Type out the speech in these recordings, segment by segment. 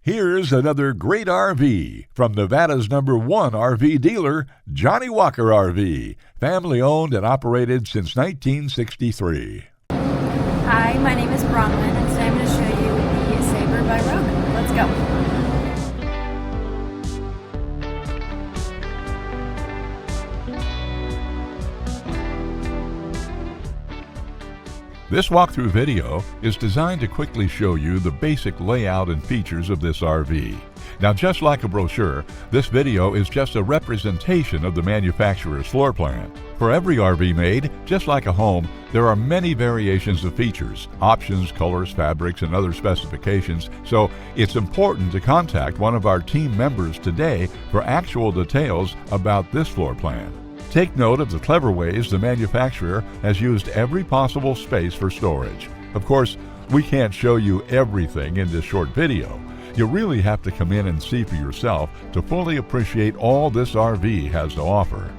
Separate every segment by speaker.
Speaker 1: Here's another great RV from Nevada's #1 RV dealer, Johnnie Walker RV, family owned and operated since 1963.
Speaker 2: Hi, my name is Bronwyn, and today I'm going to show you the Sabre by Rogue. Let's go.
Speaker 1: This walkthrough video is designed to quickly show you the basic layout and features of this RV. Now, just like a brochure, this video is just a representation of the manufacturer's floor plan. For every RV made, just like a home, there are many variations of features, options, colors, fabrics, and other specifications, so it's important to contact one of our team members today for actual details about this floor plan. Take note of the clever ways the manufacturer has used every possible space for storage. Of course, we can't show you everything in this short video. You really have to come in and see for yourself to fully appreciate all this RV has to offer.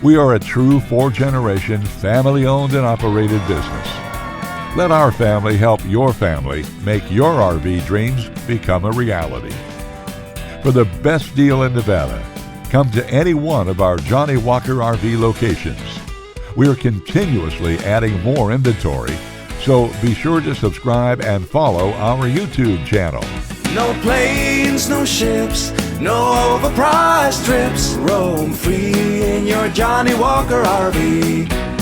Speaker 1: We are a true 4-generation, family-owned and operated business. Let our family help your family make your RV dreams become a reality. For the best deal in Nevada, come to any one of our Johnnie Walker RV locations. We are continuously adding more inventory, so be sure to subscribe and follow our YouTube channel.
Speaker 3: No planes, no ships, no overpriced trips. Roam free in your Johnnie Walker RV.